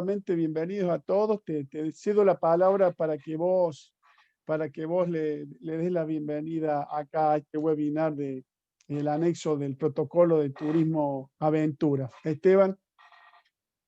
nuevamente bienvenidos a todos. Te cedo la palabra para que vos le des la bienvenida acá a este webinar de el anexo del protocolo de turismo aventura. Esteban.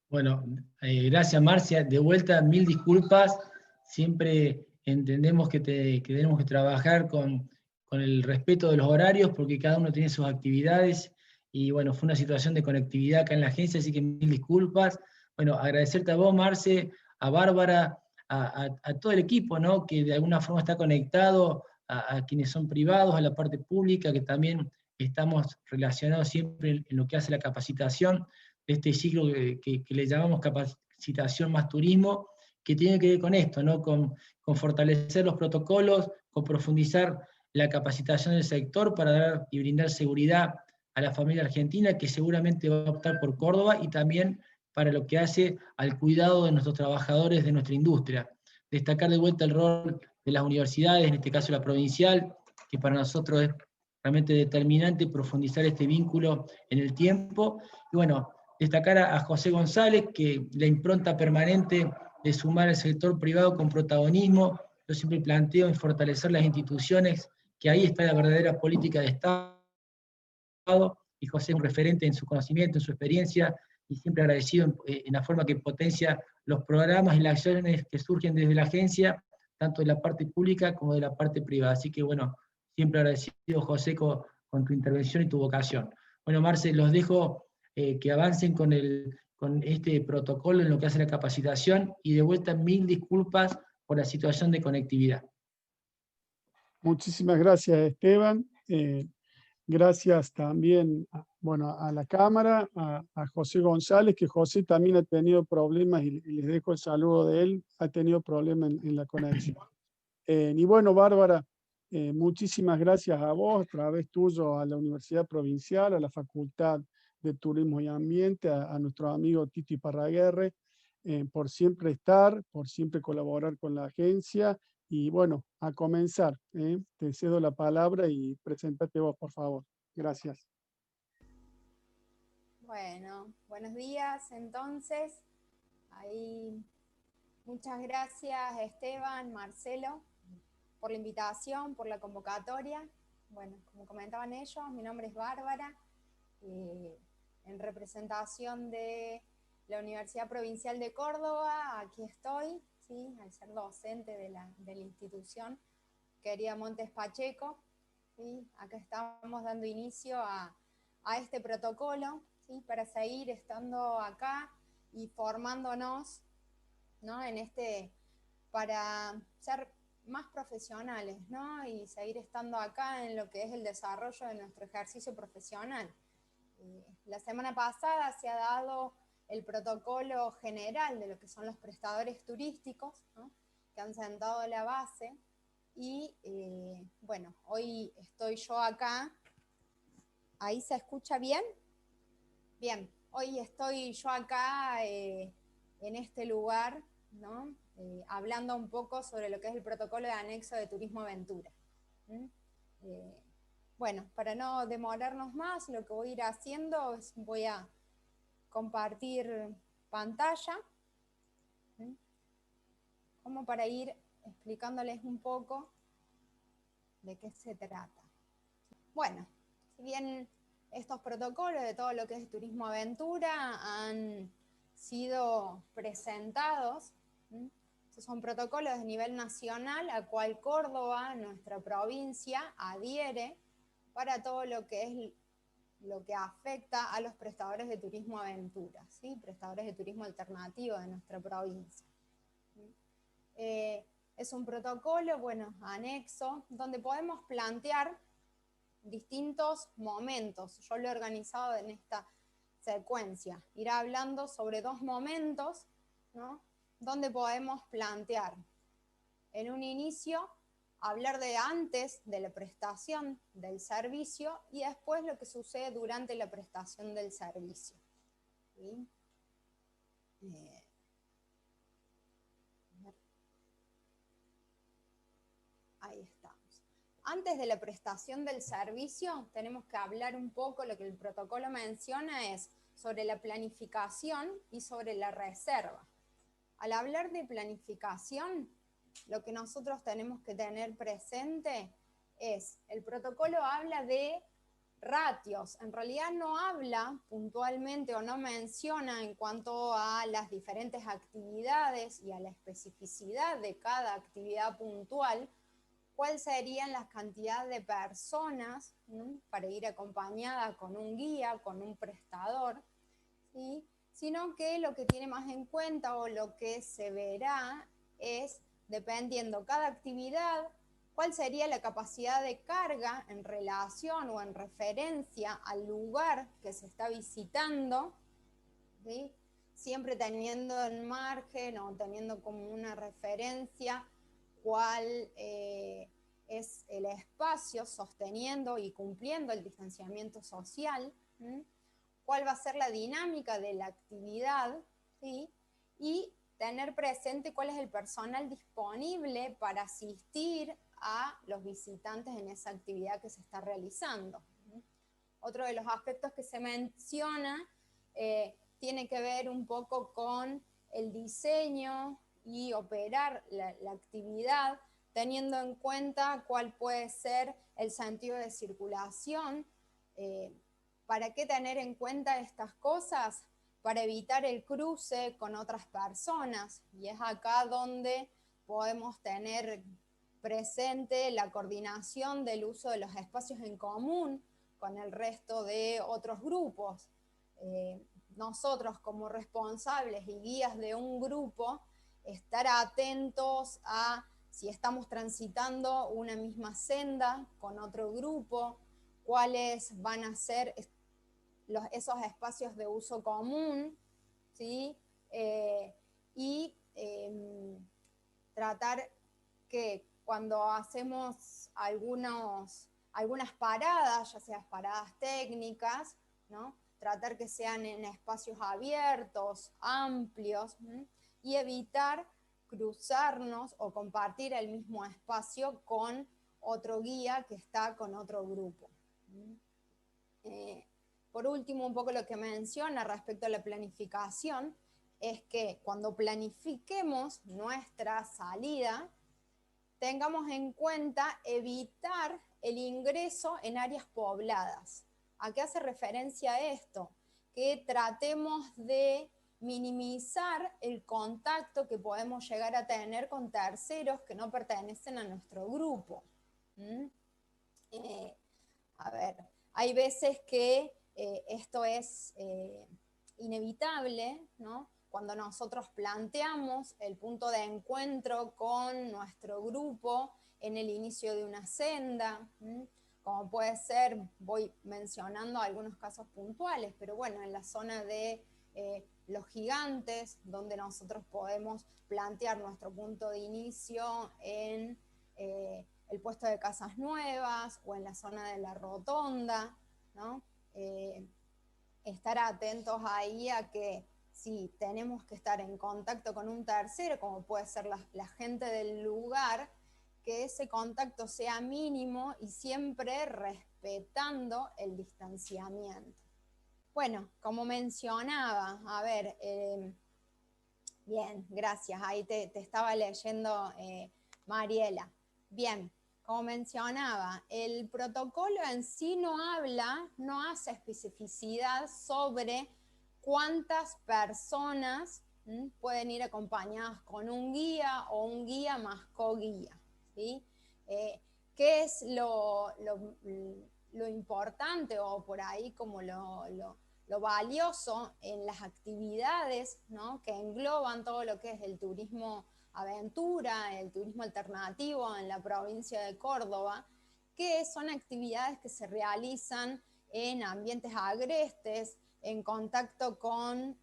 Bueno, gracias Marcia. De vuelta, mil disculpas. Siempre entendemos que tenemos que trabajar con el respeto de los horarios porque cada uno tiene sus actividades y bueno, fue una situación de conectividad acá en la agencia, así que mil disculpas. Bueno, agradecerte a vos, Marce, a Bárbara, a todo el equipo, ¿no? Que de alguna forma está conectado, a quienes son privados, a la parte pública, que también estamos relacionados siempre en lo que hace la capacitación de este ciclo que le llamamos capacitación más turismo, que tiene que ver con esto, ¿no? Con fortalecer los protocolos, con profundizar la capacitación del sector para dar y brindar seguridad a la familia argentina que seguramente va a optar por Córdoba y también para lo que hace al cuidado de nuestros trabajadores de nuestra industria. Destacar de vuelta el rol de las universidades, en este caso la provincial, que para nosotros es realmente determinante profundizar este vínculo en el tiempo. Y bueno, destacar a José González, que la impronta permanente de sumar al sector privado con protagonismo, yo siempre planteo en fortalecer las instituciones, que ahí está la verdadera política de Estado, y José es un referente en su conocimiento, en su experiencia, y siempre agradecido en la forma que potencia los programas y las acciones que surgen desde la agencia, tanto de la parte pública como de la parte privada. Así que bueno, siempre agradecido José con tu intervención y tu vocación. Bueno, Marce, los dejo que avancen con este protocolo en lo que hace la capacitación, y de vuelta mil disculpas por la situación de conectividad. Muchísimas gracias, Esteban. Gracias también a la Cámara, a José González, que José también ha tenido problemas y les dejo el saludo de él, ha tenido problemas en la conexión. Y bueno, Bárbara, muchísimas gracias a vos, a través tuyo, a la Universidad Provincial, a la Facultad de Turismo y Ambiente, a nuestro amigo Tito Iparraguerre, por siempre estar, por siempre colaborar con la agencia. Y bueno, a comenzar, te cedo la palabra y preséntate vos, por favor. Gracias. Bueno, buenos días entonces. Ahí, muchas gracias Esteban, Marcelo, por la invitación, por la convocatoria. Bueno, como comentaban ellos, mi nombre es Bárbara, en representación de la Universidad Provincial de Córdoba, aquí estoy, ¿sí? Al ser docente de la institución Querida Montes Pacheco, ¿sí? Acá estamos dando inicio a este protocolo, ¿sí? Para seguir estando acá y formándonos, ¿no? Para ser más profesionales, ¿no? Y seguir estando acá en lo que es el desarrollo de nuestro ejercicio profesional. La semana pasada se ha dado el protocolo general de lo que son los prestadores turísticos, ¿no? Que han sentado la base. Y bueno, hoy estoy yo acá. ¿Ahí se escucha bien? Bien, hoy estoy yo acá en este lugar, ¿no? Hablando un poco sobre lo que es el protocolo de anexo de Turismo Aventura. Bueno, para no demorarnos más, lo que voy a ir haciendo es voy a compartir pantalla, como para ir explicándoles un poco de qué se trata. Bueno, si bien estos protocolos de todo lo que es turismo aventura han sido presentados, estos son protocolos de nivel nacional a cual Córdoba, nuestra provincia, adhiere para todo lo que es lo que afecta a los prestadores de turismo aventura, ¿sí? Prestadores de turismo alternativo de nuestra provincia. Es un protocolo, bueno, anexo, donde podemos plantear distintos momentos. Yo lo he organizado en esta secuencia. Irá hablando sobre dos momentos, ¿no? Donde podemos plantear, en un inicio, hablar de antes de la prestación del servicio y después lo que sucede durante la prestación del servicio. ¿Sí? Ahí estamos. Antes de la prestación del servicio, tenemos que hablar un poco, lo que el protocolo menciona es sobre la planificación y sobre la reserva. Al hablar de planificación, lo que nosotros tenemos que tener presente es, el protocolo habla de ratios, en realidad no habla puntualmente o no menciona en cuanto a las diferentes actividades y a la especificidad de cada actividad puntual, cuáles serían las cantidades de personas, ¿sí?, para ir acompañada con un guía, con un prestador, ¿sí?, sino que lo que tiene más en cuenta o lo que se verá es, dependiendo cada actividad, cuál sería la capacidad de carga en relación o en referencia al lugar que se está visitando, ¿sí?, siempre teniendo en margen o teniendo como una referencia cuál es el espacio sosteniendo y cumpliendo el distanciamiento social, ¿sí?, cuál va a ser la dinámica de la actividad, ¿sí?, y tener presente cuál es el personal disponible para asistir a los visitantes en esa actividad que se está realizando. Otro de los aspectos que se menciona tiene que ver un poco con el diseño y operar la actividad, teniendo en cuenta cuál puede ser el sentido de circulación. ¿Para qué tener en cuenta estas cosas? Para evitar el cruce con otras personas, y es acá donde podemos tener presente la coordinación del uso de los espacios en común con el resto de otros grupos. Nosotros como responsables y guías de un grupo, estar atentos a si estamos transitando una misma senda con otro grupo, cuáles van a ser esos espacios de uso común, ¿sí? Y tratar que cuando hacemos algunas paradas, ya sean paradas técnicas, ¿no?, tratar que sean en espacios abiertos, amplios, y evitar cruzarnos o compartir el mismo espacio con otro guía que está con otro grupo. Por último, un poco lo que menciona respecto a la planificación es que cuando planifiquemos nuestra salida, tengamos en cuenta evitar el ingreso en áreas pobladas. ¿A qué hace referencia esto? Que tratemos de minimizar el contacto que podemos llegar a tener con terceros que no pertenecen a nuestro grupo. A ver, hay veces que esto es inevitable, ¿no?, cuando nosotros planteamos el punto de encuentro con nuestro grupo en el inicio de una senda, como puede ser, voy mencionando algunos casos puntuales, pero bueno, en la zona de los gigantes, donde nosotros podemos plantear nuestro punto de inicio en el puesto de Casas Nuevas o en la zona de la Rotonda, ¿no? Estar atentos ahí a que si tenemos que estar en contacto con un tercero, como puede ser la gente del lugar, que ese contacto sea mínimo y siempre respetando el distanciamiento. Bueno, como mencionaba, a ver, bien, gracias, ahí te estaba leyendo, Mariela. Bien, como mencionaba, el protocolo en sí no hace especificidad sobre cuántas personas pueden ir acompañadas con un guía o un guía más co-guía, ¿sí? ¿Qué es lo importante o por ahí como lo valioso en las actividades, ¿no?, que engloban todo lo que es el turismo aventura, el turismo alternativo en la provincia de Córdoba, que son actividades que se realizan en ambientes agrestes, en contacto con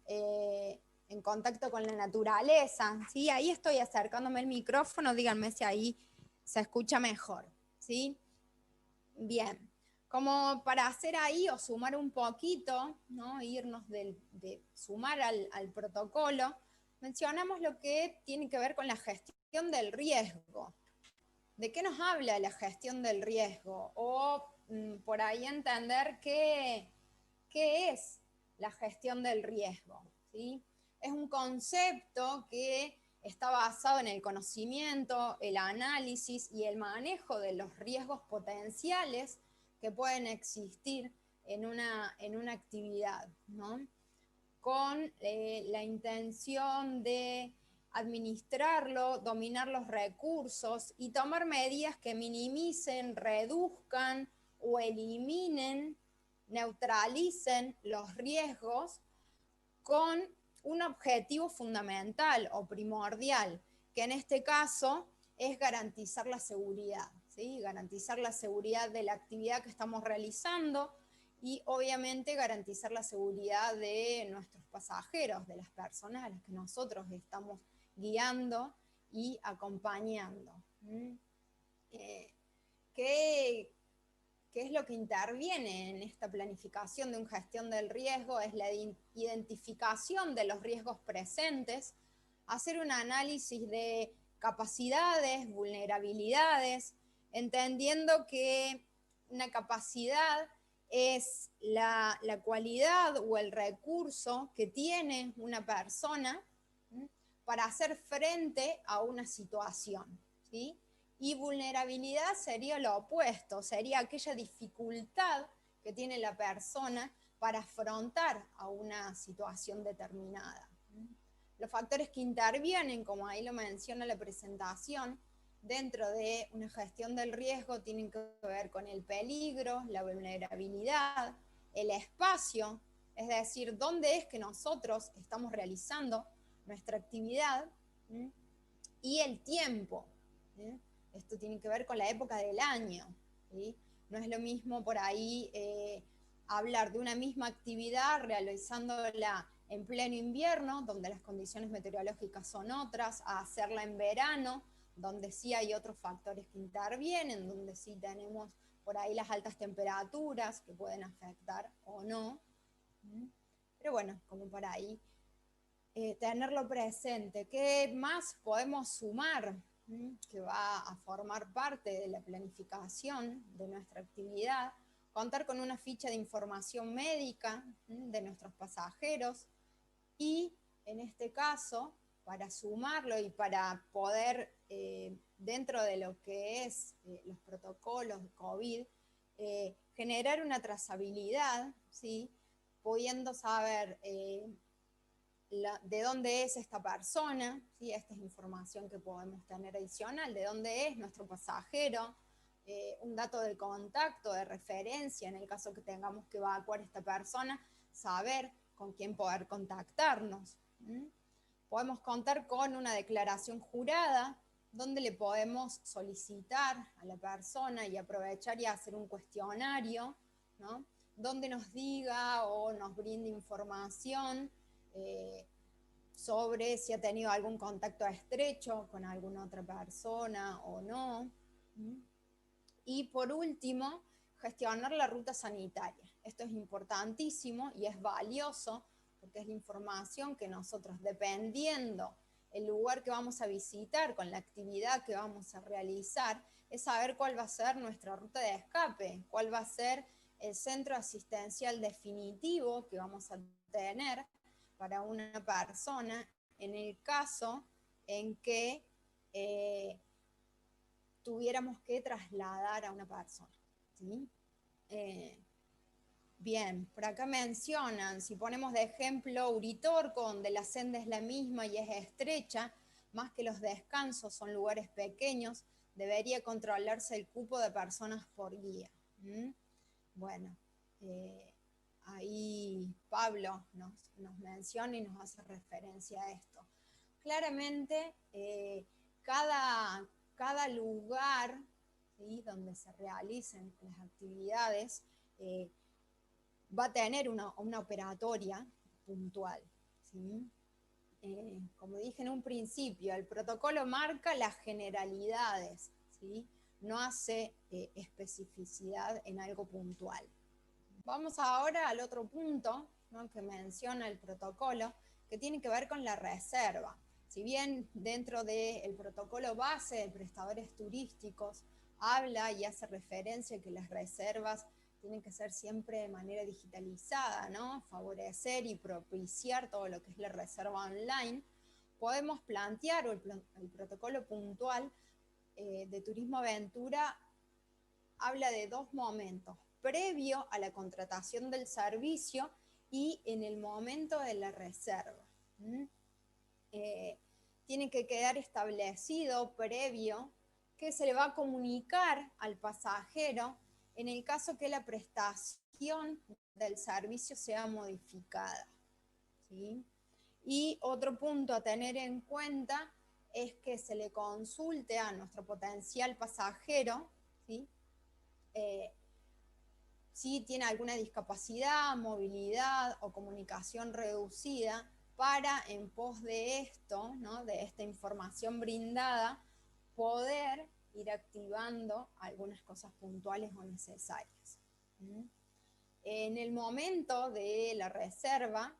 la naturaleza, ¿sí? Ahí estoy acercándome el micrófono, díganme si ahí se escucha mejor, ¿sí? Bien. Como para hacer ahí o sumar un poquito, ¿no?, irnos de sumar al protocolo, mencionamos lo que tiene que ver con la gestión del riesgo. ¿De qué nos habla la gestión del riesgo? O por ahí entender qué es la gestión del riesgo, ¿sí? Es un concepto que está basado en el conocimiento, el análisis y el manejo de los riesgos potenciales que pueden existir en una actividad, ¿no? Con la intención de administrarlo, dominar los recursos y tomar medidas que minimicen, reduzcan o eliminen, neutralicen los riesgos con un objetivo fundamental o primordial, que en este caso es garantizar la seguridad, ¿sí? Garantizar la seguridad de la actividad que estamos realizando y obviamente garantizar la seguridad de nuestros pasajeros, de las personas a las que nosotros estamos guiando y acompañando. ¿Qué es lo que interviene en esta planificación de una gestión del riesgo? Es la identificación de los riesgos presentes, hacer un análisis de capacidades, vulnerabilidades, entendiendo que una capacidad es la cualidad o el recurso que tiene una persona para hacer frente a una situación, ¿sí? Y vulnerabilidad sería lo opuesto, sería aquella dificultad que tiene la persona para afrontar a una situación determinada. Los factores que intervienen, como ahí lo menciona la presentación, dentro de una gestión del riesgo tienen que ver con el peligro, la vulnerabilidad, el espacio, es decir, dónde es que nosotros estamos realizando nuestra actividad, y el tiempo. Esto tiene que ver con la época del año, ¿sí? No es lo mismo por ahí hablar de una misma actividad realizándola en pleno invierno, donde las condiciones meteorológicas son otras, a hacerla en verano, donde sí hay otros factores que intervienen, donde sí tenemos por ahí las altas temperaturas que pueden afectar o no. Pero bueno, como por ahí tenerlo presente. ¿Qué más podemos sumar que va a formar parte de la planificación de nuestra actividad? Contar con una ficha de información médica de nuestros pasajeros y, en este caso, para sumarlo y para poder, dentro de lo que es los protocolos de COVID, generar una trazabilidad, ¿sí? Pudiendo saber de dónde es esta persona, ¿sí? Esta es información que podemos tener adicional, de dónde es nuestro pasajero, un dato de contacto, de referencia, en el caso que tengamos que evacuar esta persona, saber con quién poder contactarnos. Podemos contar con una declaración jurada, donde le podemos solicitar a la persona y aprovechar y hacer un cuestionario, ¿no? Donde nos diga o nos brinde información sobre si ha tenido algún contacto estrecho con alguna otra persona o no. Y por último, gestionar la ruta sanitaria. Esto es importantísimo y es valioso porque es la información que nosotros, dependiendo el lugar que vamos a visitar, con la actividad que vamos a realizar, es saber cuál va a ser nuestra ruta de escape, cuál va a ser el centro asistencial definitivo que vamos a tener para una persona en el caso en que tuviéramos que trasladar a una persona, ¿sí? Bien, por acá mencionan, si ponemos de ejemplo Uritorco, donde la senda es la misma y es estrecha, más que los descansos son lugares pequeños, debería controlarse el cupo de personas por guía. Bueno, ahí Pablo nos menciona y nos hace referencia a esto. Claramente, cada lugar, ¿sí?, donde se realicen las actividades va a tener una operatoria puntual, ¿sí? Como dije en un principio, el protocolo marca las generalidades, ¿sí? No hace especificidad en algo puntual. Vamos ahora al otro punto, ¿no?, que menciona el protocolo, que tiene que ver con la reserva. Si bien dentro del protocolo base de prestadores turísticos habla y hace referencia a que las reservas tiene que ser siempre de manera digitalizada, ¿no? Favorecer y propiciar todo lo que es la reserva online. Podemos plantear el protocolo puntual de Turismo Aventura habla de dos momentos, previo a la contratación del servicio y en el momento de la reserva. Tiene que quedar establecido previo que se le va a comunicar al pasajero en el caso que la prestación del servicio sea modificada, ¿sí? Y otro punto a tener en cuenta es que se le consulte a nuestro potencial pasajero, ¿sí? Si tiene alguna discapacidad, movilidad o comunicación reducida, para en pos de esto, ¿no? De esta información brindada, poder ir activando algunas cosas puntuales o necesarias. En el momento de la reserva,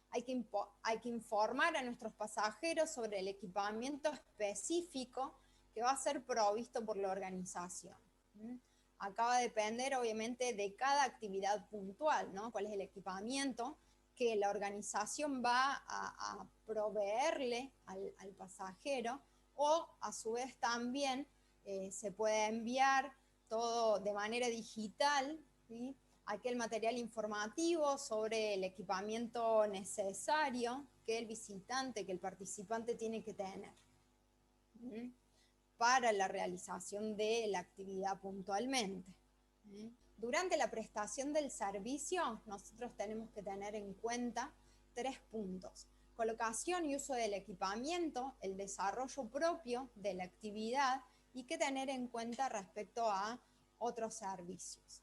hay que informar a nuestros pasajeros sobre el equipamiento específico que va a ser provisto por la organización. Acá va a depender, obviamente, de cada actividad puntual, ¿no? Cuál es el equipamiento que la organización va a proveerle al pasajero, o a su vez también se puede enviar todo de manera digital, ¿sí? Aquel material informativo sobre el equipamiento necesario que el visitante, que el participante tiene que tener para la realización de la actividad puntualmente. Durante la prestación del servicio, nosotros tenemos que tener en cuenta 3 puntos. Colocación y uso del equipamiento, el desarrollo propio de la actividad y qué tener en cuenta respecto a otros servicios.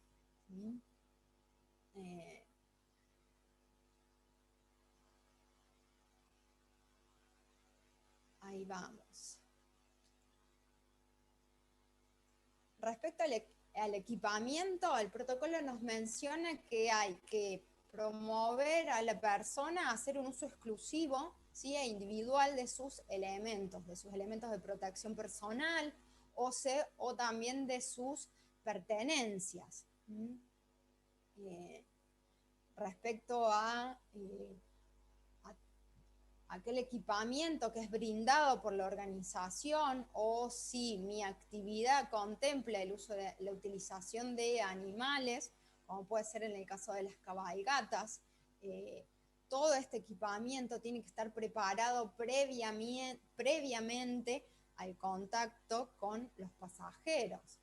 Ahí vamos. Respecto al equipamiento, el protocolo nos menciona que hay que promover a la persona a hacer un uso exclusivo, ¿sí? E individual de sus elementos de protección personal o también de sus pertenencias. Respecto a aquel equipamiento que es brindado por la organización, o si mi actividad contempla el uso de la utilización de animales, como puede ser en el caso de las cabalgatas, todo este equipamiento tiene que estar preparado previamente al contacto con los pasajeros.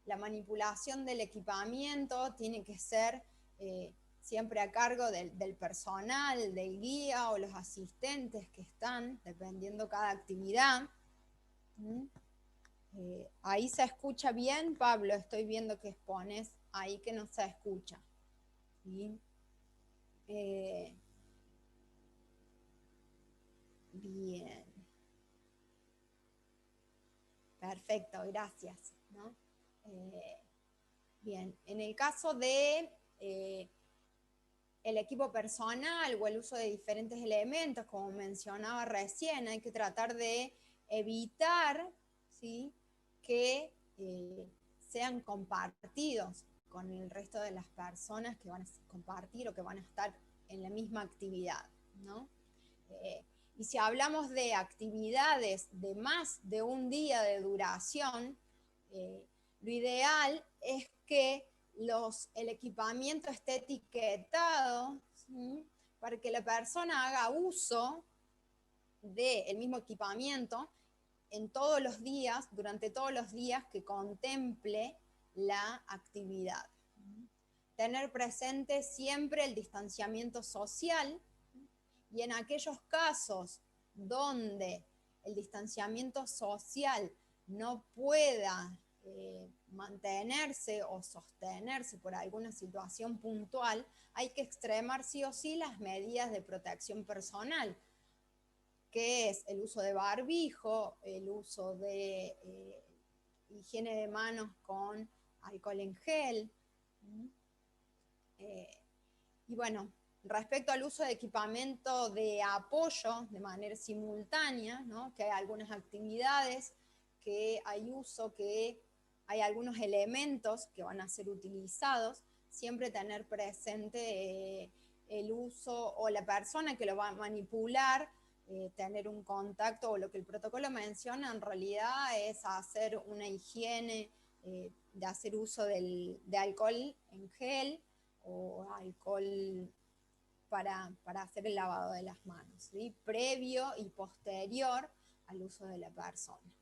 La manipulación del equipamiento tiene que ser siempre a cargo del personal, del guía o los asistentes que están, dependiendo cada actividad. Ahí se escucha bien, Pablo, estoy viendo que expones ahí que no se escucha. ¿Sí? Bien. Perfecto, gracias, ¿no? Bien, en el caso de el equipo personal o el uso de diferentes elementos, como mencionaba recién, hay que tratar de evitar, ¿sí?, que sean compartidos con el resto de las personas que van a compartir o que van a estar en la misma actividad, ¿no? Y si hablamos de actividades de más de un día de duración, lo ideal es que el equipamiento esté etiquetado, ¿sí?, para que la persona haga uso del mismo equipamiento en todos los días, durante todos los días que contemple la actividad. Tener presente siempre el distanciamiento social, y en aquellos casos donde el distanciamiento social no pueda mantenerse o sostenerse por alguna situación puntual, hay que extremar sí o sí las medidas de protección personal, que es el uso de barbijo, el uso de higiene de manos con alcohol en gel. Y bueno, respecto al uso de equipamiento de apoyo de manera simultánea, ¿no?, que hay algunas actividades que hay uso que hay algunos elementos que van a ser utilizados, siempre tener presente el uso o la persona que lo va a manipular, tener un contacto, o lo que el protocolo menciona en realidad es hacer una higiene, de hacer uso de alcohol en gel o alcohol para hacer el lavado de las manos, ¿sí? Previo y posterior al uso de la persona.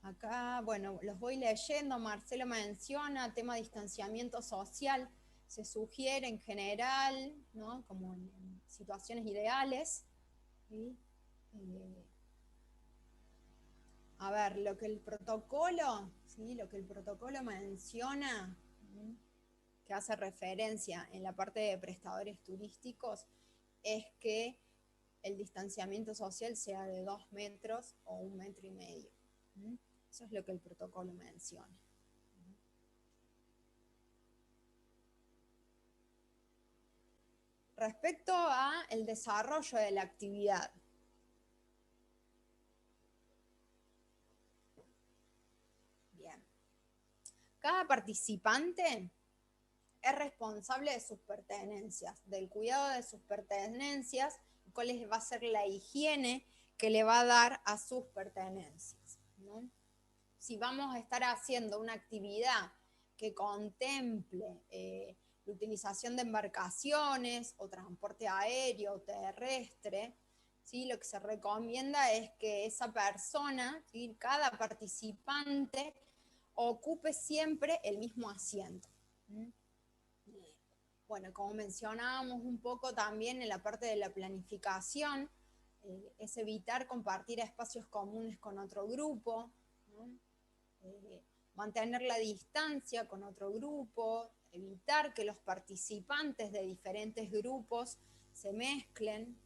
Acá, bueno, los voy leyendo. Marcelo menciona tema de distanciamiento social. Se sugiere en general, ¿no? Como en situaciones ideales, ¿sí? A ver, lo que el protocolo, ¿sí? Lo que el protocolo menciona, ¿sí? Que hace referencia en la parte de prestadores turísticos, es que el distanciamiento social sea de 2 metros o 1,5 metros. ¿Sí? Eso es lo que el protocolo menciona. Respecto a el desarrollo de la actividad. Bien. Cada participante es responsable de sus pertenencias, del cuidado de sus pertenencias, cuál va a ser la higiene que le va a dar a sus pertenencias, ¿no? Si vamos a estar haciendo una actividad que contemple la utilización de embarcaciones o transporte aéreo o terrestre, ¿sí? Lo que se recomienda es que esa persona, ¿sí? Cada participante, ocupe siempre el mismo asiento. Bueno, como mencionábamos un poco también en la parte de la planificación, es evitar compartir espacios comunes con otro grupo, ¿no? Mantener la distancia con otro grupo, evitar que los participantes de diferentes grupos se mezclen.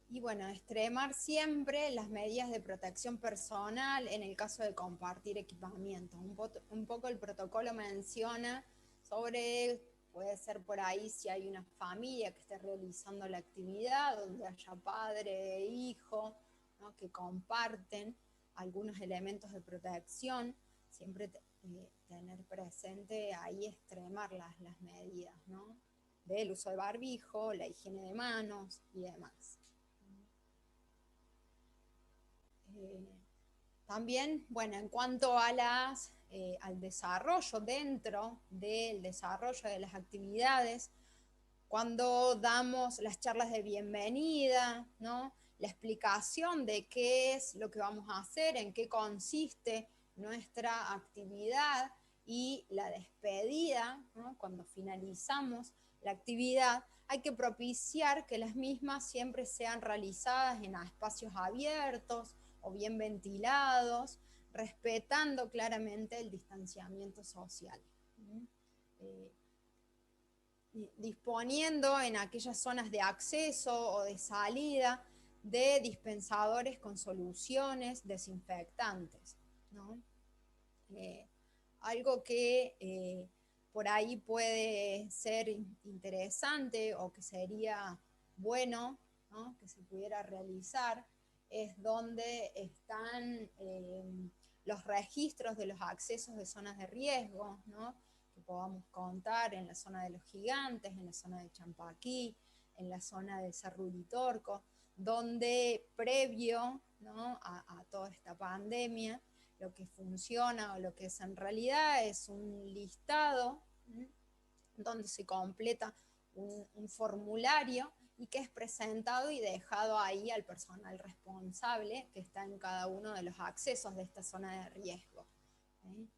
Y bueno, extremar siempre las medidas de protección personal en el caso de compartir equipamiento. Un poco el protocolo menciona sobre, puede ser por ahí si hay una familia que esté realizando la actividad, donde haya padre e hijo, ¿no? Que comparten algunos elementos de protección, siempre tener presente ahí extremar las medidas, ¿no? Del uso de barbijo, la higiene de manos y demás. También, bueno, en cuanto a al desarrollo, dentro del desarrollo de las actividades, cuando damos las charlas de bienvenida, ¿no? La explicación de qué es lo que vamos a hacer, en qué consiste nuestra actividad y la despedida, ¿no? Cuando finalizamos la actividad, hay que propiciar que las mismas siempre sean realizadas en espacios abiertos o bien ventilados, respetando claramente el distanciamiento social. Disponiendo en aquellas zonas de acceso o de salida de dispensadores con soluciones desinfectantes, ¿no? Algo que por ahí puede ser interesante o que sería bueno, ¿no? Que se pudiera realizar, es donde están los registros de los accesos de zonas de riesgo, ¿no? Que podamos contar en la zona de los Gigantes, en la zona de Champaquí, en la zona del Cerro Uritorco, donde previo, ¿no? a toda esta pandemia, lo que funciona o lo que es en realidad es un listado, ¿sí? Donde se completa un formulario y que es presentado y dejado ahí al personal responsable que está en cada uno de los accesos de esta zona de riesgo, ¿sí?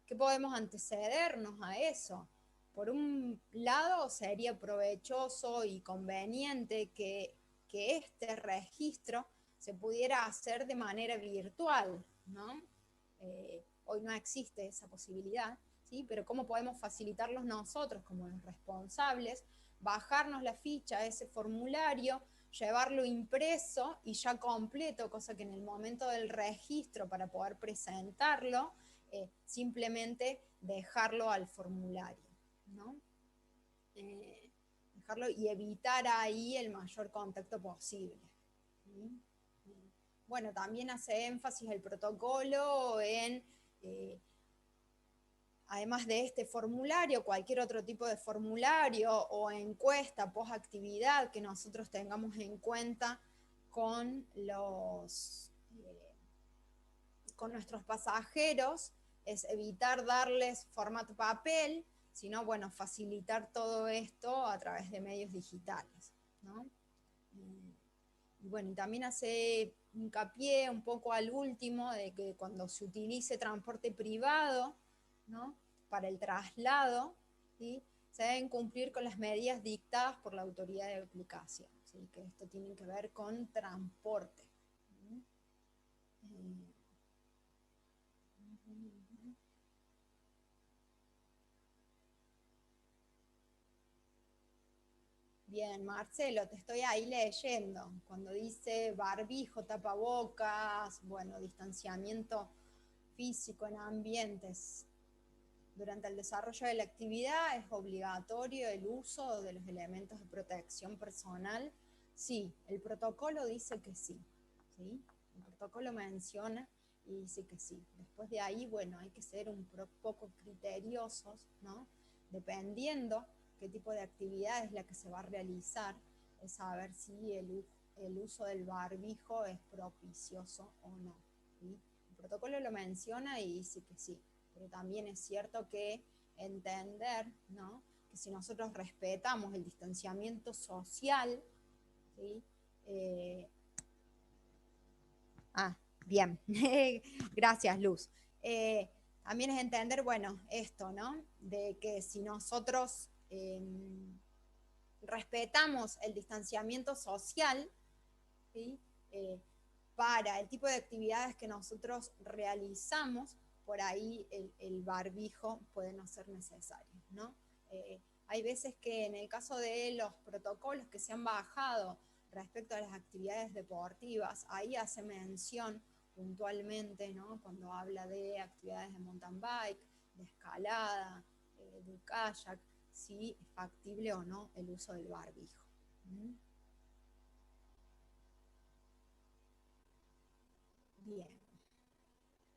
¿Qué podemos antecedernos a eso? Por un lado, sería provechoso y conveniente que este registro se pudiera hacer de manera virtual, ¿no? Hoy no existe esa posibilidad, ¿sí? Pero ¿cómo podemos facilitarlos nosotros como los responsables? Bajarnos la ficha, ese formulario, llevarlo impreso y ya completo, cosa que en el momento del registro para poder presentarlo, simplemente dejarlo al formulario, ¿no? Dejarlo y evitar ahí el mayor contacto posible, ¿sí? bueno, también hace énfasis el protocolo en, además de este formulario, cualquier otro tipo de formulario o encuesta post-actividad que nosotros tengamos en cuenta con con nuestros pasajeros, es evitar darles formato papel, sino, bueno, facilitar todo esto a través de medios digitales, ¿no? Y bueno, y también hace hincapié un poco al último de que cuando se utilice transporte privado, ¿no?, para el traslado, ¿sí?, se deben cumplir con las medidas dictadas por la autoridad de aplicación, ¿sí?, que esto tiene que ver con transporte. Bien, Marcelo, te estoy ahí leyendo. Cuando dice barbijo, tapabocas, bueno, distanciamiento físico en ambientes. Durante el desarrollo de la actividad es obligatorio el uso de los elementos de protección personal. Sí, el protocolo dice que sí, ¿sí? El protocolo menciona y dice que sí. Después de ahí, bueno, hay que ser un poco criteriosos, ¿no? Dependiendo qué tipo de actividad es la que se va a realizar, es saber si el uso del barbijo es propicioso o no, ¿sí? El protocolo lo menciona y dice que sí, pero también es cierto que entender, ¿no?, que si nosotros respetamos el distanciamiento social, ¿sí? Bien, gracias, Luz. También es entender, bueno, esto, ¿no?, de que si nosotros respetamos el distanciamiento social, ¿sí?, para el tipo de actividades que nosotros realizamos, por ahí el barbijo puede no ser necesario, ¿no? Hay veces que en el caso de los protocolos que se han bajado respecto a las actividades deportivas, ahí hace mención puntualmente, ¿no?, cuando habla de actividades de mountain bike, de escalada, de kayak, si es factible o no el uso del barbijo. Bien.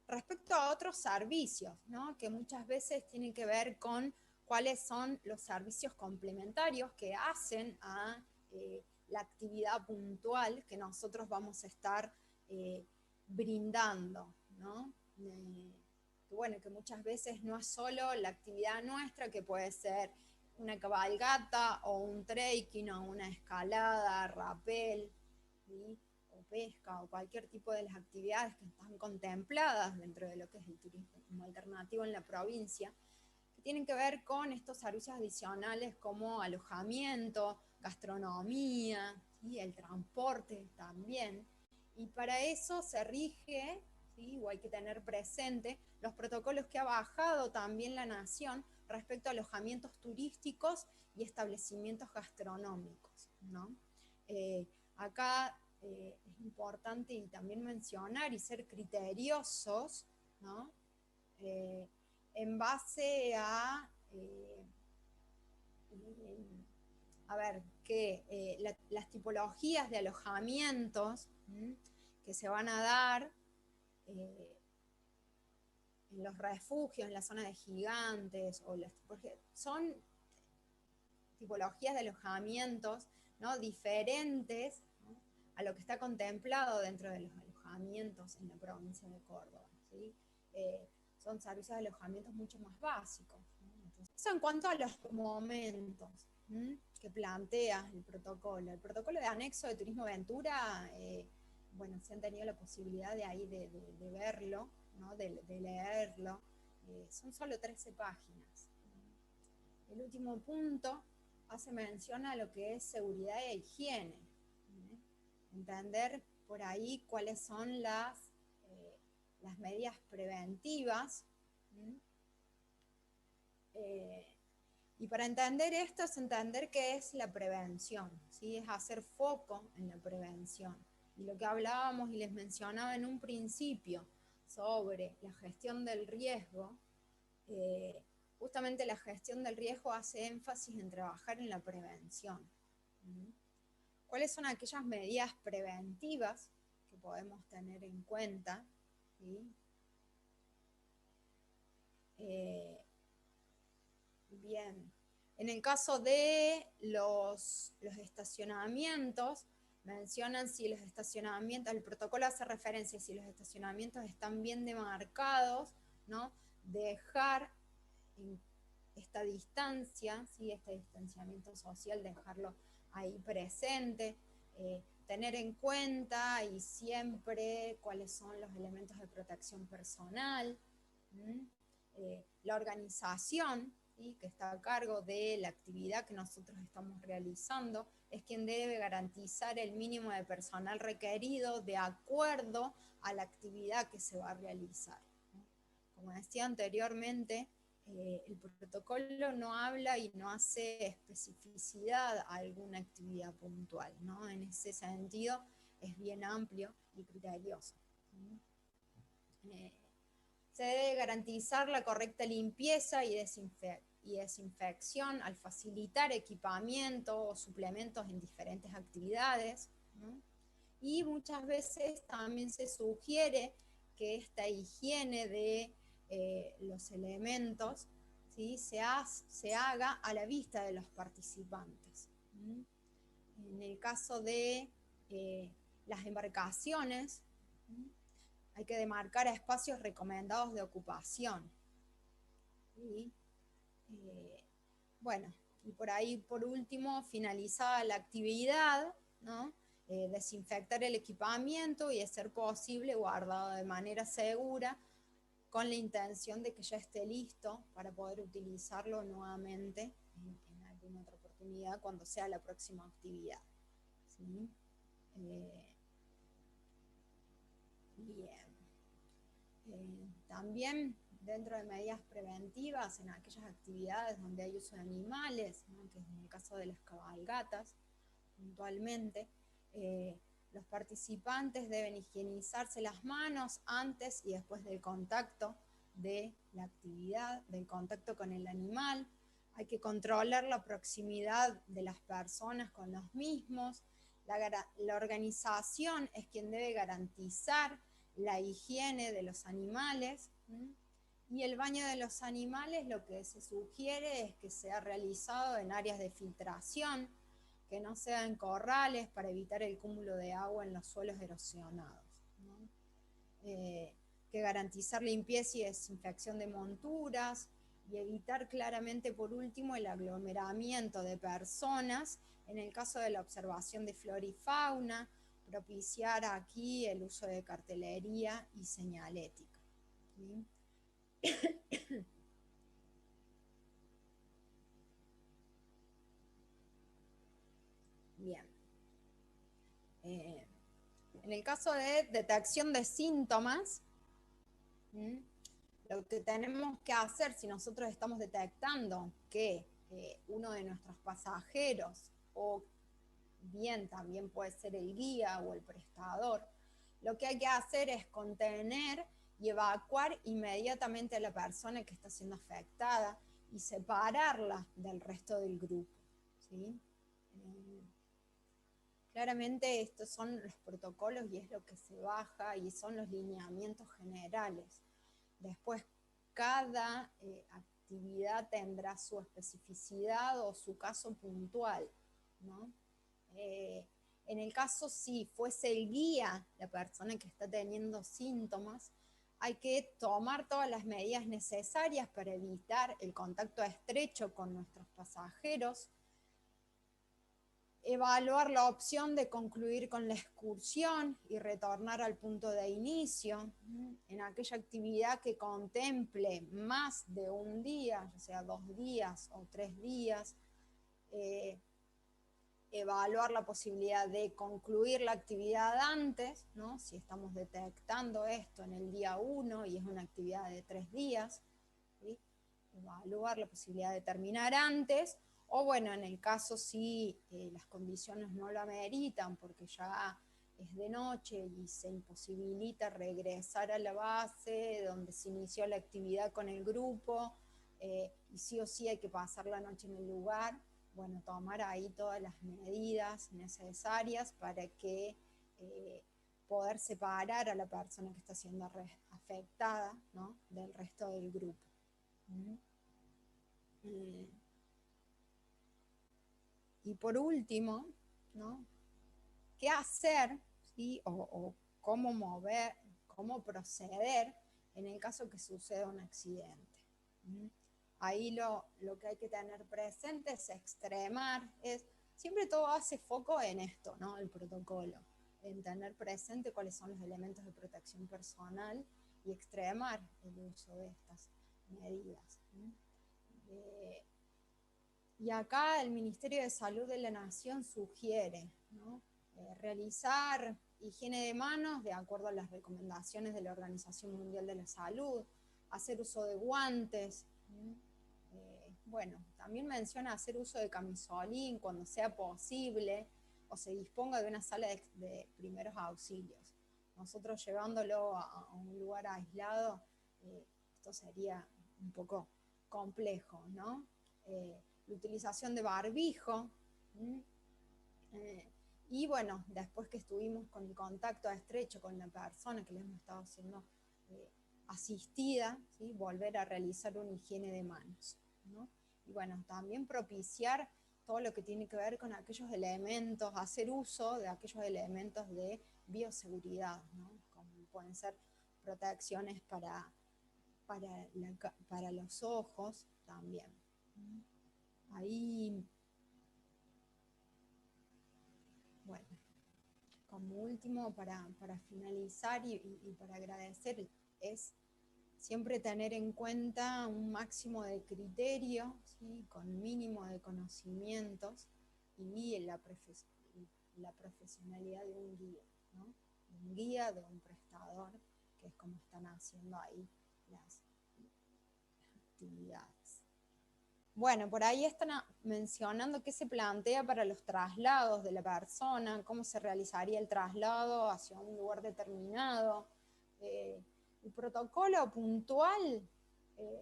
Respecto a otros servicios, ¿no?, que muchas veces tienen que ver con cuáles son los servicios complementarios que hacen a la actividad puntual que nosotros vamos a estar brindando, ¿no? Que bueno, que muchas veces no es solo la actividad nuestra, que puede ser una cabalgata o un trekking o una escalada, rapel, ¿sí?, o pesca o cualquier tipo de las actividades que están contempladas dentro de lo que es el turismo alternativo en la provincia, que tienen que ver con estos servicios adicionales como alojamiento, gastronomía, ¿sí?, el transporte también. Y para eso se rige, ¿sí?, o hay que tener presente los protocolos que ha bajado también la Nación respecto a alojamientos turísticos y establecimientos gastronómicos, ¿no? Acá es importante y también mencionar y ser criteriosos, ¿no?, en base a ver, que las tipologías de alojamientos que se van a dar en los refugios, en la zona de gigantes, porque son tipologías de alojamientos, ¿no?, diferentes, ¿no?, a lo que está contemplado dentro de los alojamientos en la provincia de Córdoba, ¿sí? Son servicios de alojamientos mucho más básicos, ¿no? Entonces, eso en cuanto a los momentos que plantea el protocolo. El protocolo de anexo de Turismo Aventura, bueno, si han tenido la posibilidad de ahí de verlo, ¿no?, de leerlo, son solo 13 páginas. El último punto hace mención a lo que es seguridad e higiene. Entender por ahí cuáles son las medidas preventivas. Y para entender esto es entender qué es la prevención, ¿sí? Es hacer foco en la prevención. Y lo que hablábamos y les mencionaba en un principio sobre la gestión del riesgo, justamente la gestión del riesgo hace énfasis en trabajar en la prevención. ¿Cuáles son aquellas medidas preventivas que podemos tener en cuenta, ¿sí? Bien, en el caso de los estacionamientos, mencionan si los estacionamientos, el protocolo hace referencia si los estacionamientos están bien demarcados, ¿no? Dejar esta distancia, ¿sí? Este distanciamiento social, dejarlo ahí presente, tener en cuenta y siempre cuáles son los elementos de protección personal, la organización, ¿sí? Que está a cargo de la actividad que nosotros estamos realizando, es quien debe garantizar el mínimo de personal requerido de acuerdo a la actividad que se va a realizar. Como decía anteriormente, el protocolo no habla y no hace especificidad a alguna actividad puntual, ¿no? En ese sentido es bien amplio y criterioso. Se debe garantizar la correcta limpieza y desinfección al facilitar equipamiento o suplementos en diferentes actividades, ¿no? Y muchas veces también se sugiere que esta higiene de los elementos, ¿sí? se haga a la vista de los participantes. En el caso de las embarcaciones, hay que demarcar espacios recomendados de ocupación. ¿Sí? Bueno, y por ahí, por último, finalizada la actividad, ¿no? Desinfectar el equipamiento y, de ser posible, guardado de manera segura, con la intención de que ya esté listo para poder utilizarlo nuevamente en alguna otra oportunidad cuando sea la próxima actividad. ¿Sí? Bien. También dentro de medidas preventivas en aquellas actividades donde hay uso de animales, ¿no? Que es en el caso de las cabalgatas, puntualmente, los participantes deben higienizarse las manos antes y después del contacto de la actividad, del contacto con el animal. Hay que controlar la proximidad de las personas con los mismos. La organización es quien debe garantizar la higiene de los animales. Y el baño de los animales, lo que se sugiere es que sea realizado en áreas de filtración, que no sean corrales para evitar el cúmulo de agua en los suelos erosionados, ¿no? Que garantizar limpieza y desinfección de monturas y evitar claramente, por último, el aglomeramiento de personas en el caso de la observación de flora y fauna, propiciar aquí el uso de cartelería y señalética. ¿Sí? Bien. En el caso de detección de síntomas, lo que tenemos que hacer si nosotros estamos detectando que uno de nuestros pasajeros, o bien también puede ser el guía o el prestador, lo que hay que hacer es contener y evacuar inmediatamente a la persona que está siendo afectada y separarla del resto del grupo. ¿Sí? Claramente estos son los protocolos y es lo que se baja y son los lineamientos generales. Después, cada actividad tendrá su especificidad o su caso puntual, ¿no? En el caso si fuese el guía, la persona que está teniendo síntomas, hay que tomar todas las medidas necesarias para evitar el contacto estrecho con nuestros pasajeros, evaluar la opción de concluir con la excursión y retornar al punto de inicio en aquella actividad que contemple más de un día, ya sea 2 días o 3 días, evaluar la posibilidad de concluir la actividad antes, ¿no? Si estamos detectando esto en el día 1 y es una actividad de 3 días, ¿sí? Evaluar la posibilidad de terminar antes, o bueno, en el caso si las condiciones no lo ameritan porque ya es de noche y se imposibilita regresar a la base donde se inició la actividad con el grupo, y sí o sí hay que pasar la noche en el lugar, bueno, tomar ahí todas las medidas necesarias para que poder separar a la persona que está siendo afectada, ¿no?, del resto del grupo. Y por último, ¿no?, ¿qué hacer, ¿sí?, o cómo mover, cómo proceder en el caso que suceda un accidente? Ahí lo que hay que tener presente es extremar, siempre todo hace foco en esto, ¿no?, el protocolo, en tener presente cuáles son los elementos de protección personal y extremar el uso de estas medidas. Y acá el Ministerio de Salud de la Nación sugiere, ¿no?, realizar higiene de manos de acuerdo a las recomendaciones de la Organización Mundial de la Salud, hacer uso de guantes. Bueno, también menciona hacer uso de camisolín cuando sea posible o se disponga de una sala de primeros auxilios. Nosotros llevándolo a un lugar aislado, esto sería un poco complejo, ¿no? La utilización de barbijo. Y bueno, después que estuvimos con el contacto estrecho con la persona que le hemos estado siendo asistida, ¿sí?, volver a realizar una higiene de manos, ¿no? Y bueno, también propiciar todo lo que tiene que ver con aquellos elementos, hacer uso de aquellos elementos de bioseguridad, ¿no?, como pueden ser protecciones para los ojos también. Ahí, bueno, como último, para finalizar y para agradecer, es siempre tener en cuenta un máximo de criterio, ¿sí?, con mínimo de conocimientos y la profesionalidad de un guía, ¿no?, de un guía, de un prestador, que es como están haciendo ahí las actividades. Bueno, por ahí están mencionando qué se plantea para los traslados de la persona, cómo se realizaría el traslado hacia un lugar determinado. El protocolo puntual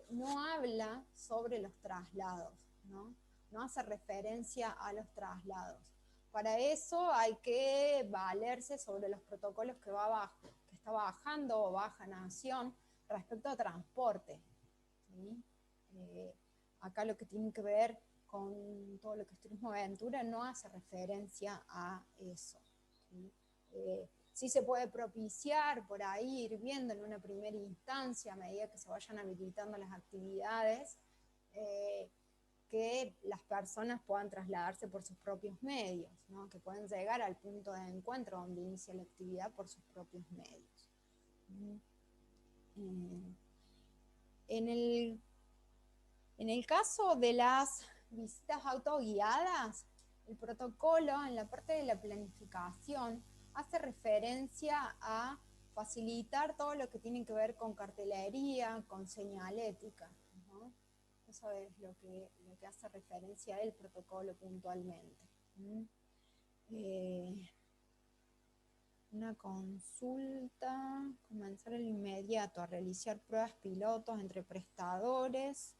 no habla sobre los traslados, ¿no? No hace referencia a los traslados. Para eso hay que valerse sobre los protocolos que está bajando o baja Nación respecto a transporte, ¿sí? Acá lo que tiene que ver con todo lo que es turismo aventura no hace referencia a eso, ¿sí? Sí se puede propiciar por ahí, ir viendo en una primera instancia, a medida que se vayan habilitando las actividades, que las personas puedan trasladarse por sus propios medios, ¿no?, que puedan llegar al punto de encuentro donde inicia la actividad por sus propios medios. En el caso de las visitas autoguiadas, el protocolo en la parte de la planificación hace referencia a facilitar todo lo que tiene que ver con cartelería, con señalética, ¿no? Eso es lo que hace referencia el protocolo puntualmente. Una consulta, comenzar el inmediato a realizar pruebas pilotos entre prestadores.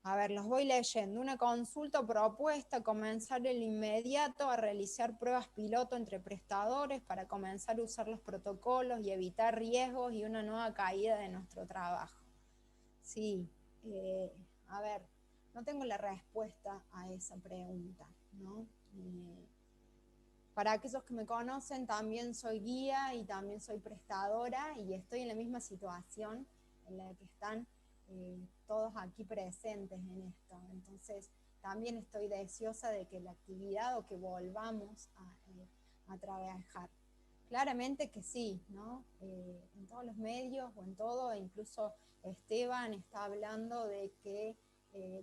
A ver, los voy leyendo. Una consulta o propuesta, comenzar el inmediato a realizar pruebas piloto entre prestadores para comenzar a usar los protocolos y evitar riesgos y una nueva caída de nuestro trabajo. Sí, a ver, no tengo la respuesta a esa pregunta, ¿no? Para aquellos que me conocen, también soy guía y también soy prestadora y estoy en la misma situación en la que están todos aquí presentes en esto. Entonces, también estoy deseosa de que la actividad o que volvamos a trabajar. Claramente que sí, ¿no? En todos los medios o en todo, incluso Esteban está hablando de que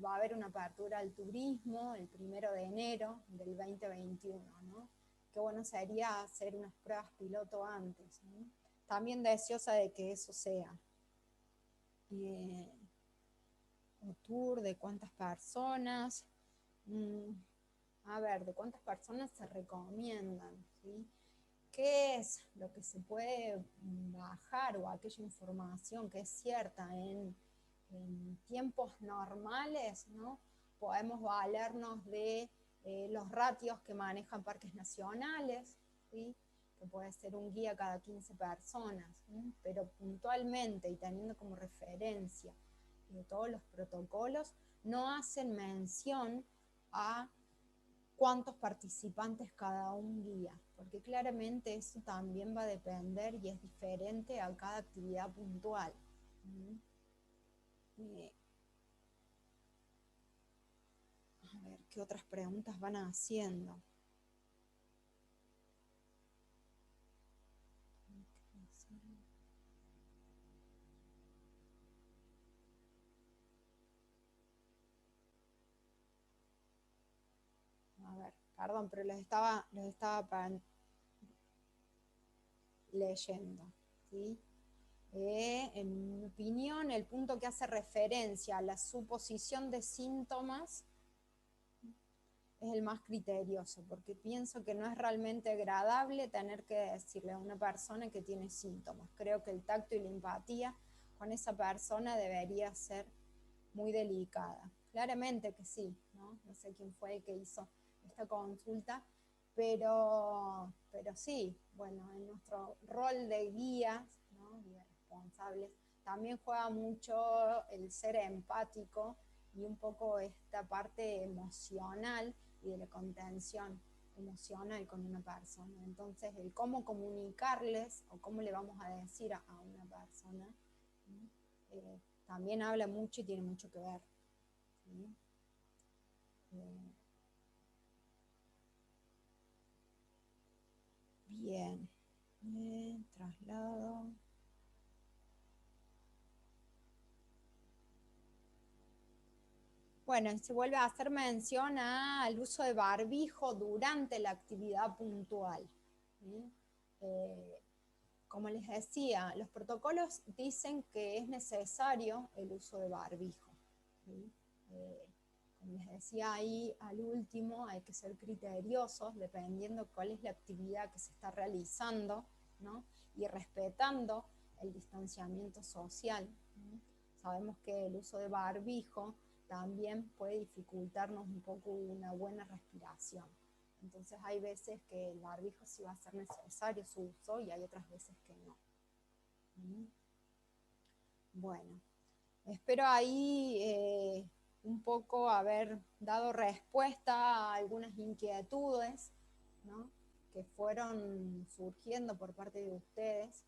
va a haber una apertura al turismo el 1 de enero del 2021, ¿no? Qué bueno sería hacer unas pruebas piloto antes, ¿no? También deseosa de que eso sea. Un tour de cuántas personas. A ver, de cuántas personas se recomiendan, ¿sí? ¿Qué es lo que se puede bajar o aquella información que es cierta en tiempos normales, ¿no? Podemos valernos de los ratios que manejan parques nacionales, ¿sí? que puede ser un guía cada 15 personas, pero puntualmente y teniendo como referencia todos los protocolos, no hacen mención a cuántos participantes cada un guía, porque claramente eso también va a depender y es diferente a cada actividad puntual. A ver, ¿qué otras preguntas van haciendo? A ver, perdón, pero los estaba leyendo, ¿sí? En mi opinión, el punto que hace referencia a la suposición de síntomas es el más criterioso, porque pienso que no es realmente agradable tener que decirle a una persona que tiene síntomas. Creo que el tacto y la empatía con esa persona debería ser muy delicada. Claramente que sí, ¿no? No sé quién fue el que hizo esta consulta, pero sí, bueno, en nuestro rol de guías, ¿no? Y de responsables, también juega mucho el ser empático y un poco esta parte emocional y de la contención emocional con una persona. Entonces, el cómo comunicarles o cómo le vamos a decir a una persona, también habla mucho y tiene mucho que ver. ¿Sí? Bien, traslado. Bueno, se vuelve a hacer mención al uso de barbijo durante la actividad puntual. ¿Sí? Como les decía, los protocolos dicen que es necesario el uso de barbijo. ¿Sí? Como les decía ahí al último, hay que ser criteriosos dependiendo cuál es la actividad que se está realizando, ¿no? Y respetando el distanciamiento social. ¿No? Sabemos que el uso de barbijo también puede dificultarnos un poco una buena respiración. Entonces hay veces que el barbijo sí va a ser necesario su uso y hay otras veces que no. Bueno, espero ahí un poco haber dado respuesta a algunas inquietudes, ¿no? Que fueron surgiendo por parte de ustedes.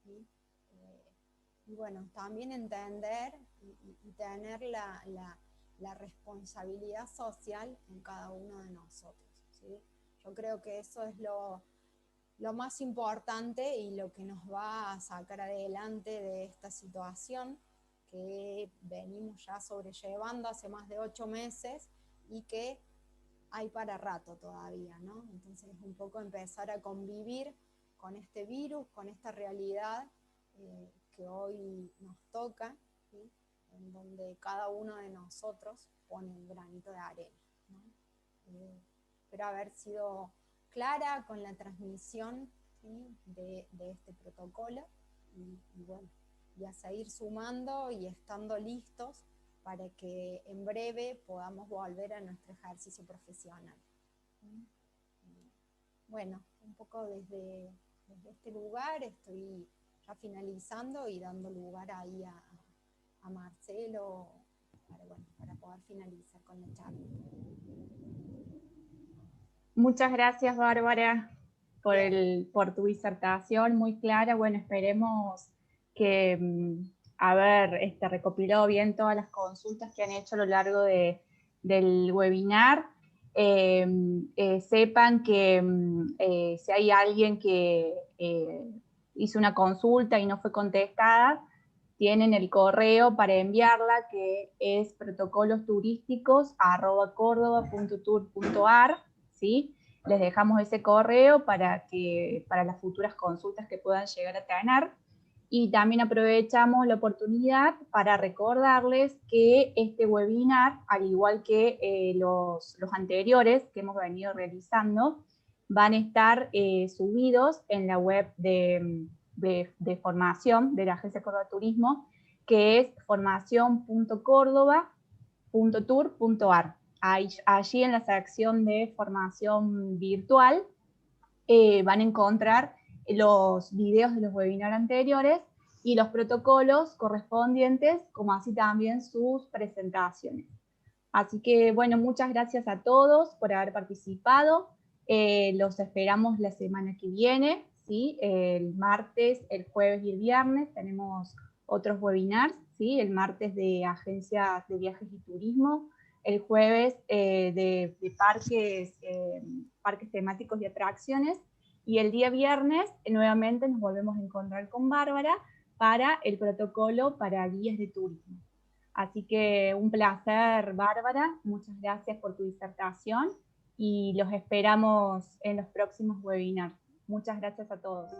¿Sí? Y bueno, también entender y tener la responsabilidad social en cada uno de nosotros. ¿Sí? Yo creo que eso es lo más importante y lo que nos va a sacar adelante de esta situación que venimos ya sobrellevando hace más de 8 meses y que hay para rato todavía, ¿no? Entonces es un poco empezar a convivir con este virus, con esta realidad que hoy nos toca, ¿sí? En donde cada uno de nosotros pone un granito de arena, ¿no? Espero haber sido clara con la transmisión, ¿sí? de este protocolo y bueno, y a seguir sumando y estando listos para que en breve podamos volver a nuestro ejercicio profesional. Bueno, un poco desde este lugar estoy ya finalizando y dando lugar ahí a Marcelo para poder finalizar con la charla. Muchas gracias, Bárbara, por tu disertación muy clara. Bueno, esperemos que haber recopilado bien todas las consultas que han hecho a lo largo del webinar. Sepan que si hay alguien que hizo una consulta y no fue contestada, tienen el correo para enviarla, que es protocolosturísticos@cordoba.tour.ar, ¿sí? Les dejamos ese correo para las futuras consultas que puedan llegar a tener. Y también aprovechamos la oportunidad para recordarles que este webinar, al igual que los anteriores que hemos venido realizando, van a estar subidos en la web de formación de la Agencia Córdoba Turismo, que es formación.cordoba.tour.ar. Allí en la sección de formación virtual van a encontrar los videos de los webinars anteriores y los protocolos correspondientes, como así también sus presentaciones. Así que, bueno, muchas gracias a todos por haber participado. Los esperamos la semana que viene, ¿sí? El martes, el jueves y el viernes tenemos otros webinars, ¿sí? El martes de agencias de viajes y turismo, el jueves de parques temáticos y atracciones, y el día viernes nuevamente nos volvemos a encontrar con Bárbara para el protocolo para guías de turismo. Así que un placer, Bárbara, muchas gracias por tu disertación y los esperamos en los próximos webinars. Muchas gracias a todos.